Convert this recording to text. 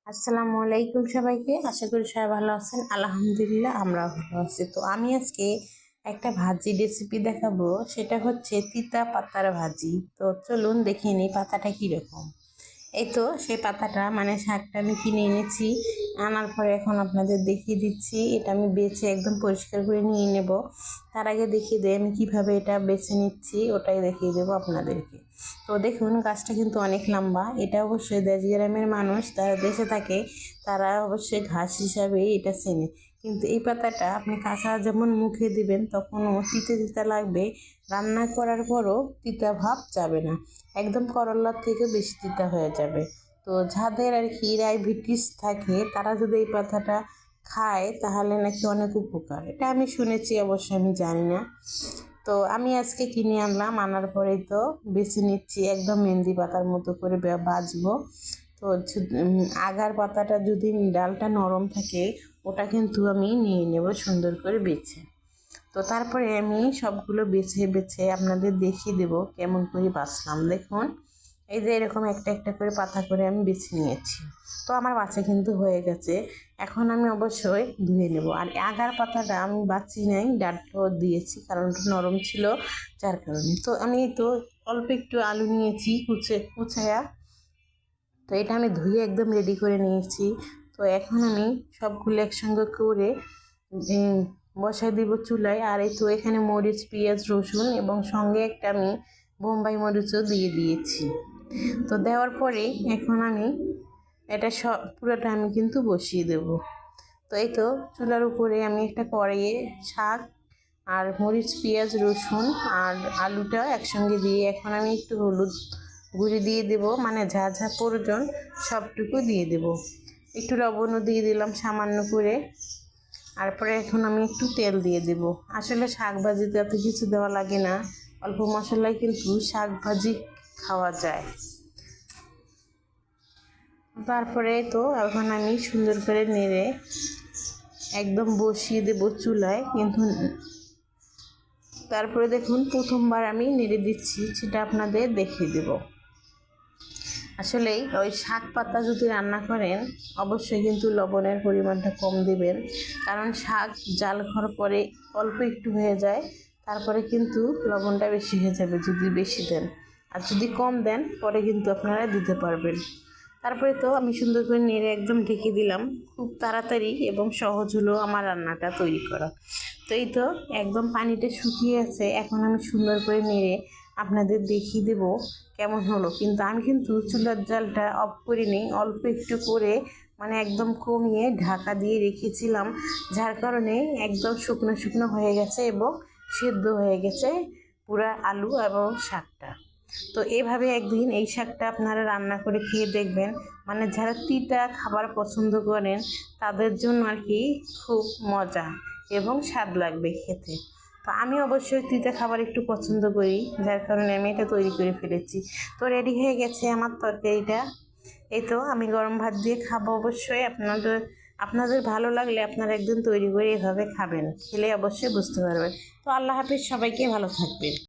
আসসালামু আলাইকুম সবাইকে। আশা করি সবাই ভালো আছেন। আলহামদুলিল্লাহ আমরা ভালো আছি। তো আমি আজকে একটা ভাজি রেসিপি দেখাবো, সেটা হচ্ছে তিতা পাতার ভাজি। তো চলুন দেখে নিই পাতাটা কীরকম। এই তো সেই পাতাটা মানে শাকটা আমি কিনে এনেছি। আনার পরে এখন আপনাদের দেখিয়ে দিচ্ছি। এটা আমি বেছে একদম পরিষ্কার করে নিয়ে নেব। তার আগে দেখিয়ে দেয় আমি কিভাবে এটা বেছে নিচ্ছি, ওটাই দেখিয়ে দেবো আপনাদেরকে। তো দেখুন গাছটা কিন্তু অনেক লম্বা। এটা অবশ্যই দেশ গ্রামের মানুষ যারা দেশে থাকে তারা অবশ্যই ঘাস হিসাবেই এটা চেনে। কিন্তু এই পাতাটা আপনি কাঁচা যেমন মুখে দিবেন তখনও তিতে তিতা লাগবে, রান্না করার পরও তিতা ভাব যাবে না, একদম করলার থেকে বেশি তিতা হয়ে যাবে। তো যাদের আর কি ডায়াবেটিস থাকে তারা যদি এই পাতাটা খায় তাহলে নাকি অনেক উপকার, এটা আমি শুনেছি, অবশ্যই আমি জানি না। তো আমি আজকে কিনে আনলাম, আনার পরেই তো বেছে নিচ্ছি, একদম মেহেন্দি পাতার মতো করে বাছবো। তো আগার পাতাটা যদি ডালটা নরম থাকে ওটা কিন্তু আমি নিয়ে নেব সুন্দর করে বেছে। তো তারপরে আমি সবগুলো বেছে বেছে আপনাদের দেখিয়ে দেব কেমন করে বাছলাম। দেখুন এই যে এরকম একটা একটা করে পাতা করে আমি বেছে নিয়েছি। তো আমার বাছা কিন্তু হয়ে গেছে। এখন আমি অবশ্যই ধুয়ে নেব। আর আগার পাতাটা আমি বাছি নাই, ডাঁটও দিয়েছি কারণ ওটা নরম ছিল যার কারণে। তো আমি তো অল্প একটু আলু নিয়েছি কুচায়া। তো এটা আমি ধুয়ে একদম রেডি করে নিয়েছি। তো এখন আমি সবগুলো একসঙ্গে করে বসাই দিব চুলায়। আর এই তো এখানে মরিচ, পেঁয়াজ, রসুন এবং সঙ্গে একটা আমি বোম্বাই মরিচও দিয়ে দিয়েছি। তো দেওয়ার পরে এখন আমি এটা সব পুরোটা আমি কিন্তু বসিয়ে দেব। তো এই তো চুলার উপরে আমি একটা কড়াইয়ে শাক আর মরিচ, পেঁয়াজ, রসুন আর আলুটা একসঙ্গে দিয়ে এখন আমি একটু হলুদ গুঁড়ি দিয়ে দেব, মানে যা যা প্রয়োজন সবটুকু দিয়ে দেব। একটু লবণও দিয়ে দিলাম সামান্য করে। তারপরে এখন আমি একটু তেল দিয়ে দেব। আসলে শাক ভাজিতে এত কিছু দেওয়া লাগে না, অল্প মশলায় কিন্তু শাক ভাজি খাওয়া যায়। তারপরে তো এখন আমি সুন্দর করে নেড়ে একদম বসিয়ে দেব চুলায়। কিন্তু তারপরে দেখুন প্রথমবার আমি নেড়ে দিচ্ছি, সেটা আপনাদের দেখিয়ে দেব। আসলেই ওই শাক পাতা যদি রান্না করেন অবশ্যই কিন্তু লবণের পরিমাণটা কম দিবেন, কারণ শাক জাল খাওয়ার পরে অল্প একটু হয়ে যায়, তারপরে কিন্তু লবণটা বেশি হয়ে যাবে যদি বেশি দেন। আর যদি কম দেন পরে কিন্তু আপনারা দিতে পারবেন। তারপরে তো আমি সুন্দর করে নেড়ে একদম ঢেকে দিলাম। খুব তাড়াতাড়ি এবং সহজ হলো আমার রান্নাটা তৈরি করা। তো এই তো একদম পানিটা শুকিয়ে আছে। এখন আমি সুন্দর করে নেড়ে আপনাদের দেখিয়ে দেব কেমন হলো। কিন্তু আমি কিন্তু চুলার জালটা অফ করিনি, অল্প একটু করে মানে একদম কমিয়ে ঢাকা দিয়ে রেখেছিলাম, যার কারণে একদম শুকনো শুকনো হয়ে গেছে এবং সেদ্ধ হয়ে গেছে পুরা আলু এবং শাকটা। তো এইভাবে একদিন এই শাকটা আপনারা রান্না করে খেয়ে দেখবেন, মানে যারা তিতা খাবার পছন্দ করেন তাদের জন্য আর কি খুব মজা এবং স্বাদ লাগবে খেতে। তো আমি অবশ্যই তিতা খাবার একটু পছন্দ করি, যার কারণে আমি এটা তৈরি করে ফেলেছি। তো রেডি হয়ে গেছে আমার তরকারিটা। এই তো আমি গরম ভাত দিয়ে খাবো। অবশ্যই আপনাদের ভালো লাগলে আপনারা একদিন তৈরি করে এভাবে খাবেন, খেলে অবশ্যই বুঝতে পারবেন। তো আল্লাহ হাফিজ, সবাইকে ভালো থাকবেন।